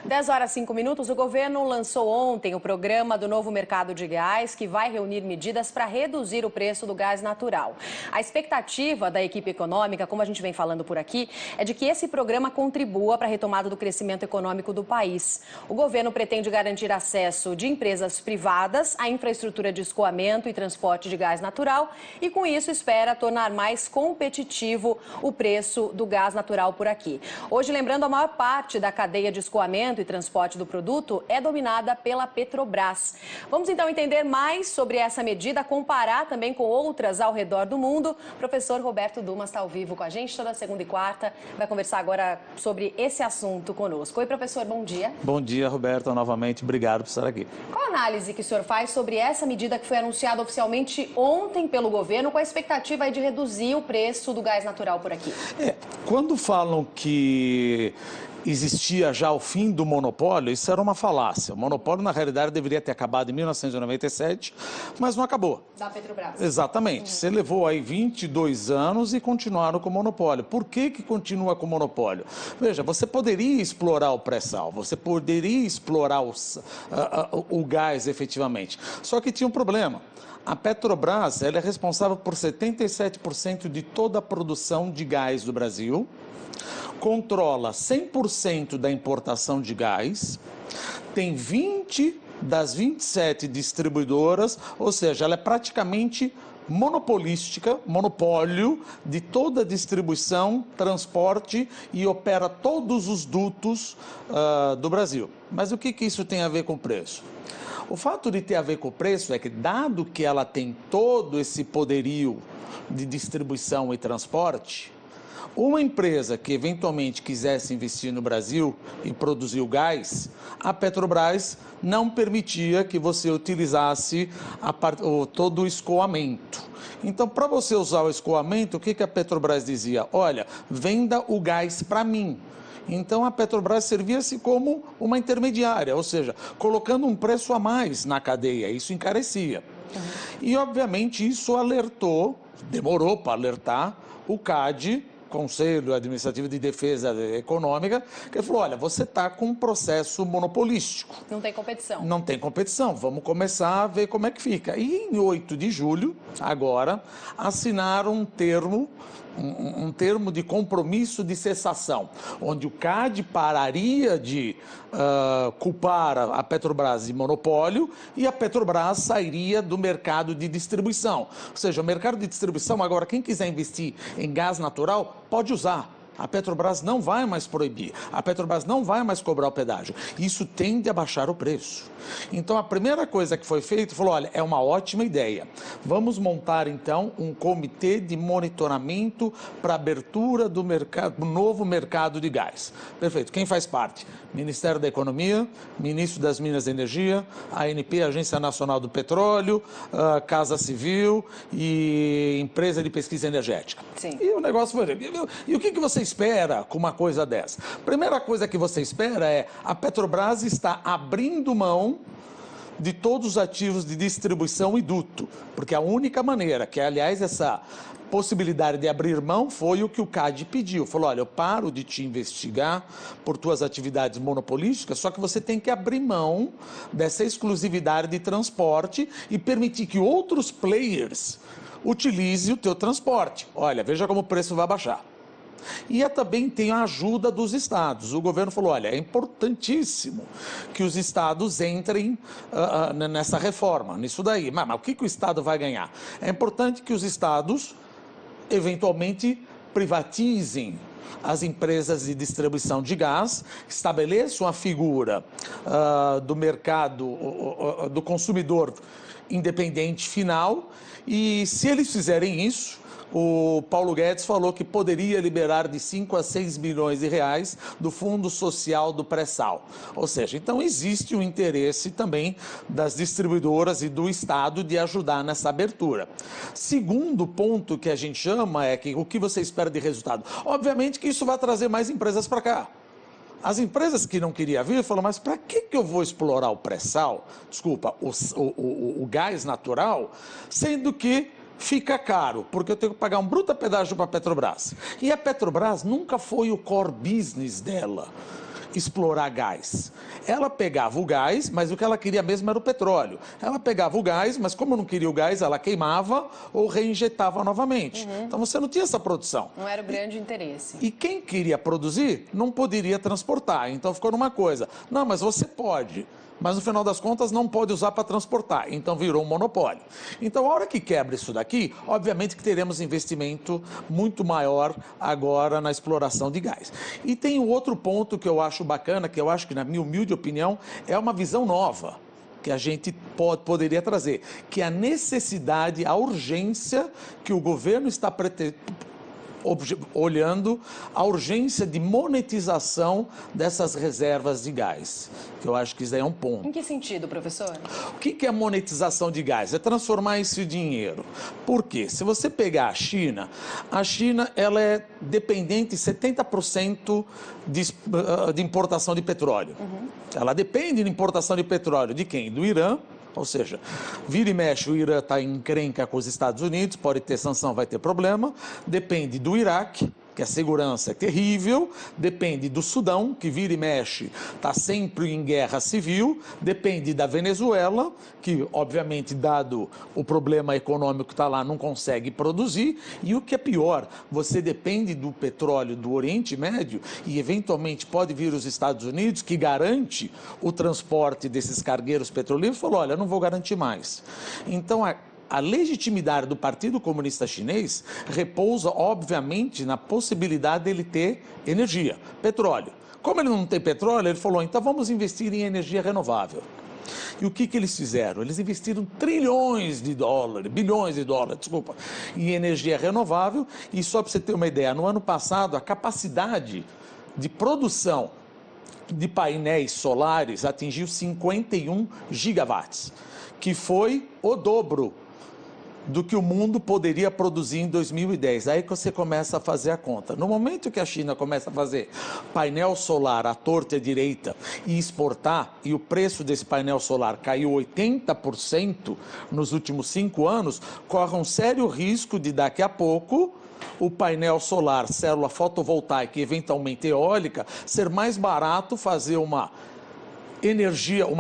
10h05, o governo lançou ontem o programa do novo mercado de gás, que vai reunir medidas para reduzir o preço do gás natural. A expectativa da equipe econômica, como a gente vem falando por aqui, é de que esse programa contribua para a retomada do crescimento econômico do país. O governo pretende garantir acesso de empresas privadas à infraestrutura de escoamento e transporte de gás natural e, com isso, espera tornar mais competitivo o preço do gás natural por aqui. Hoje, lembrando, a maior parte da cadeia de escoamento e transporte do produto é dominada pela Petrobras. Vamos então entender mais sobre essa medida, comparar também com outras ao redor do mundo. O professor Roberto Dumas está ao vivo com a gente toda segunda e quarta, vai conversar agora sobre esse assunto conosco. Oi, professor, bom dia. Bom dia, Roberto, novamente, obrigado por estar aqui. Qual a análise que o senhor faz sobre essa medida que foi anunciada oficialmente ontem pelo governo, com a expectativa aí de reduzir o preço do gás natural por aqui? Quando falam que existia já o fim do monopólio, isso era uma falácia. O monopólio, na realidade, deveria ter acabado em 1997, mas não acabou. Da Petrobras. Exatamente. Você levou aí 22 anos e continuaram com o monopólio. Por que continua com o monopólio? Veja, você poderia explorar o pré-sal, você poderia explorar o gás efetivamente, só que tinha um problema. A Petrobras, ela é responsável por 77% de toda a produção de gás do Brasil, controla 100% da importação de gás, tem 20 das 27 distribuidoras, ou seja, ela é praticamente monopolística, monopólio de toda a distribuição, transporte e opera todos os dutos do Brasil. Mas o que isso tem a ver com o preço? O fato de ter a ver com o preço é que, dado que ela tem todo esse poderio de distribuição e transporte, uma empresa que eventualmente quisesse investir no Brasil e produzir o gás, a Petrobras não permitia que você utilizasse todo o escoamento. Então, para você usar o escoamento, o que a Petrobras dizia? Olha, venda o gás para mim. Então, a Petrobras servia-se como uma intermediária, ou seja, colocando um preço a mais na cadeia, isso encarecia. E, obviamente, isso alertou, demorou para alertar, o CAD, Conselho Administrativo de Defesa Econômica, que falou, olha, você está com um processo monopolístico. Não tem competição. Não tem competição, vamos começar a ver como é que fica. E em 8 de julho, agora, assinaram um termo de compromisso de cessação, onde o CAD pararia de culpar a Petrobras de monopólio e a Petrobras sairia do mercado de distribuição. Ou seja, o mercado de distribuição, agora, quem quiser investir em gás natural, pode usar. A Petrobras não vai mais proibir, a Petrobras não vai mais cobrar o pedágio. Isso tende a baixar o preço. Então, a primeira coisa que foi feita, falou, olha, é uma ótima ideia. Vamos montar, então, um comitê de monitoramento para a abertura do novo mercado de gás. Perfeito. Quem faz parte? Ministério da Economia, Ministro das Minas e Energia, ANP, Agência Nacional do Petróleo, Casa Civil e Empresa de Pesquisa Energética. Sim. E o negócio foi... E o que você espera com uma coisa dessa? Primeira coisa que você espera é a Petrobras está abrindo mão de todos os ativos de distribuição e duto, porque a única maneira, que aliás essa possibilidade de abrir mão foi o que o CAD pediu, falou, olha, eu paro de te investigar por tuas atividades monopolísticas, só que você tem que abrir mão dessa exclusividade de transporte e permitir que outros players utilizem o teu transporte. Olha, veja como o preço vai baixar. E também tem a ajuda dos estados. O governo falou, olha, é importantíssimo que os estados entrem nessa reforma, nisso daí. Mas o que o estado vai ganhar? É importante que os estados, eventualmente, privatizem as empresas de distribuição de gás, estabeleçam a figura do mercado, do consumidor independente final, e se eles fizerem isso, o Paulo Guedes falou que poderia liberar de 5 a 6 bilhões de reais do Fundo Social do Pré-Sal. Ou seja, então existe um interesse também das distribuidoras e do Estado de ajudar nessa abertura. Segundo ponto que a gente chama é que o que você espera de resultado? Obviamente que isso vai trazer mais empresas para cá. As empresas que não queriam vir falaram, mas para que eu vou explorar o pré-sal, desculpa, o gás natural, sendo que fica caro, porque eu tenho que pagar um bruto pedágio para a Petrobras. E a Petrobras nunca foi o core business dela. explorar gás? Ela pegava o gás, mas o que ela queria mesmo era o petróleo. Ela pegava o gás, mas como não queria o gás, ela queimava ou reinjetava novamente. Então você não tinha essa produção. Não era o grande interesse. E quem queria produzir não poderia transportar. Então ficou numa coisa, não, mas você pode, mas no final das contas não pode usar para transportar. Então virou um monopólio. Então a hora que quebra isso daqui, obviamente que teremos investimento muito maior agora na exploração de gás. E tem um outro ponto que eu acho bacana, que eu acho que na minha humilde opinião é uma visão nova que a gente poderia trazer, que é a necessidade, a urgência que o governo está olhando a urgência de monetização dessas reservas de gás, que eu acho que isso aí é um ponto. Em que sentido, professor? O que é monetização de gás? É transformar esse dinheiro. Por quê? Se você pegar a China ela é dependente 70% de importação de petróleo. Ela depende de importação de petróleo de quem? Do Irã. Ou seja, vira e mexe, o Irã está em encrenca com os Estados Unidos, pode ter sanção, vai ter problema. Depende do Iraque, que a segurança é terrível. Depende do Sudão, que vira e mexe, está sempre em guerra civil. Depende da Venezuela, que obviamente, dado o problema econômico que está lá, não consegue produzir. E o que é pior, você depende do petróleo do Oriente Médio e eventualmente pode vir os Estados Unidos, que garante o transporte desses cargueiros petroleiros, falou, olha, não vou garantir mais. Então, a legitimidade do Partido Comunista Chinês repousa, obviamente, na possibilidade dele ter energia, petróleo. Como ele não tem petróleo, ele falou, então vamos investir em energia renovável. E o que eles fizeram? Eles investiram bilhões de dólares, em energia renovável. E só para você ter uma ideia, no ano passado, a capacidade de produção de painéis solares atingiu 51 gigawatts, que foi o dobro do que o mundo poderia produzir em 2010. Aí que você começa a fazer a conta. No momento que a China começa a fazer painel solar à torta e à direita e exportar, e o preço desse painel solar caiu 80% nos últimos 5 anos, corre um sério risco de daqui a pouco o painel solar, célula fotovoltaica e eventualmente eólica, ser mais barato fazer uma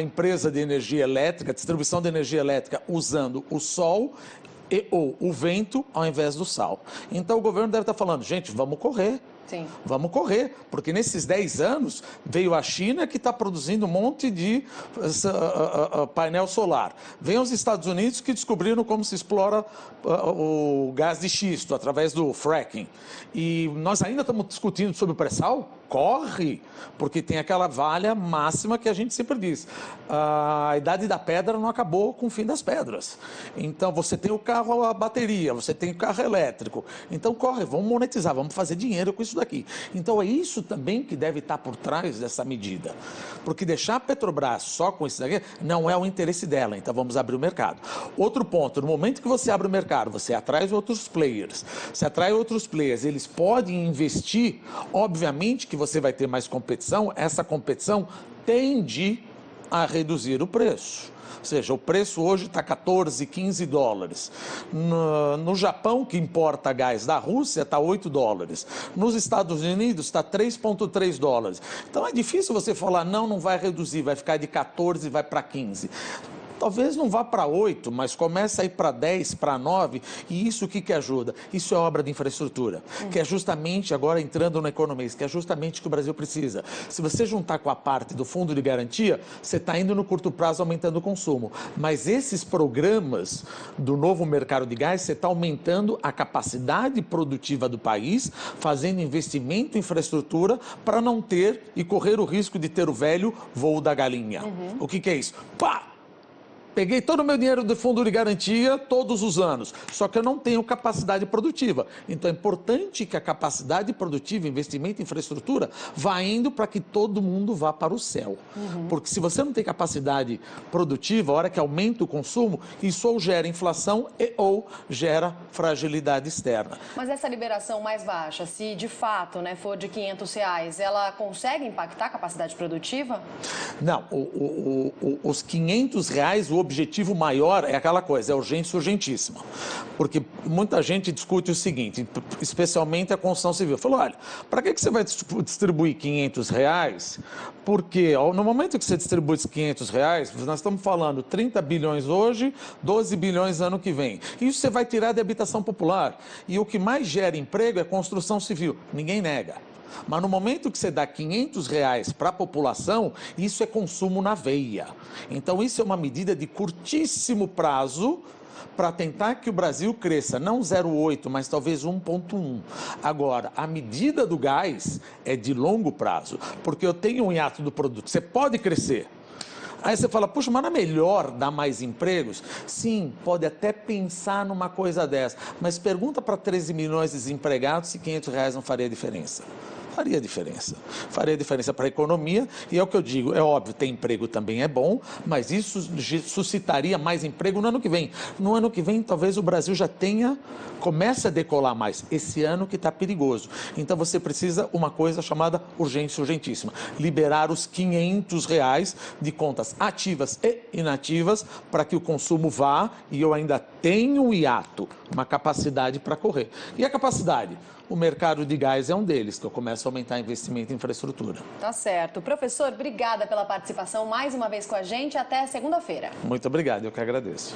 empresa de energia elétrica, distribuição de energia elétrica usando o sol ou o vento ao invés do sal. Então o governo deve estar falando, gente, vamos correr. Sim. Vamos correr, porque nesses 10 anos veio a China que está produzindo um monte de painel solar. Vem os Estados Unidos que descobriram como se explora o gás de xisto através do fracking. E nós ainda estamos discutindo sobre o pré-sal? Corre, porque tem aquela valha máxima que a gente sempre diz. A idade da pedra não acabou com o fim das pedras. Então você tem o carro a bateria, você tem o carro elétrico. Então corre, vamos monetizar, vamos fazer dinheiro com isso daqui. Então é isso também que deve estar por trás dessa medida. Porque deixar a Petrobras só com isso daqui não é o interesse dela, então vamos abrir o mercado. Outro ponto, no momento que você abre o mercado, você atrai outros players. Se atrai outros players, eles podem investir, obviamente que você vai ter mais competição, essa competição tende a reduzir o preço. Ou seja, o preço hoje está 14, 15 dólares. No Japão, que importa gás da Rússia, está 8 dólares. Nos Estados Unidos, está 3,3 dólares. Então é difícil você falar, não vai reduzir, vai ficar de 14 e vai para 15. Talvez não vá para 8, mas começa a ir para 10, para 9, e isso o que ajuda? Isso é obra de infraestrutura, que é justamente, agora entrando no economês, que é justamente o que o Brasil precisa. Se você juntar com a parte do fundo de garantia, você está indo no curto prazo aumentando o consumo, mas esses programas do novo mercado de gás, você está aumentando a capacidade produtiva do país, fazendo investimento em infraestrutura para não ter e correr o risco de ter o velho voo da galinha. O que é isso? Pá! Peguei todo o meu dinheiro do fundo de garantia todos os anos, só que eu não tenho capacidade produtiva. Então é importante que a capacidade produtiva, investimento em infraestrutura, vá indo para que todo mundo vá para o céu. Porque se você não tem capacidade produtiva, a hora que aumenta o consumo, isso ou gera inflação ou gera fragilidade externa. Mas essa liberação mais baixa, se de fato for de R$500, ela consegue impactar a capacidade produtiva? Não, os R$500, o objetivo maior é aquela coisa, é urgência urgentíssima. Porque muita gente discute o seguinte, especialmente a construção civil. Falou, olha, para que você vai distribuir R$500? Porque no momento que você distribui esses R$500, nós estamos falando 30 bilhões hoje, 12 bilhões ano que vem. Isso você vai tirar de habitação popular. E o que mais gera emprego é construção civil. Ninguém nega. Mas no momento que você dá R$500 para a população, isso é consumo na veia. Então isso é uma medida de curtíssimo prazo para tentar que o Brasil cresça, não 0,8, mas talvez 1,1. Agora, a medida do gás é de longo prazo, porque eu tenho um hiato do produto. Você pode crescer. Aí você fala, puxa, mas não é melhor dar mais empregos? Sim, pode até pensar numa coisa dessa, mas pergunta para 13 milhões de desempregados se R$500 não faria diferença. Faria diferença. Faria diferença para a economia e é o que eu digo, é óbvio, ter emprego também é bom, mas isso suscitaria mais emprego no ano que vem. No ano que vem, talvez o Brasil já comece a decolar mais. Esse ano que está perigoso. Então você precisa uma coisa chamada urgência urgentíssima. Liberar os R$500 de contas ativas e inativas para que o consumo vá e eu ainda tenho um hiato, uma capacidade para correr. E a capacidade? O mercado de gás é um deles, que eu começo a aumentar investimento em infraestrutura. Tá certo. Professor, obrigada pela participação mais uma vez com a gente. Até segunda-feira. Muito obrigado, eu que agradeço.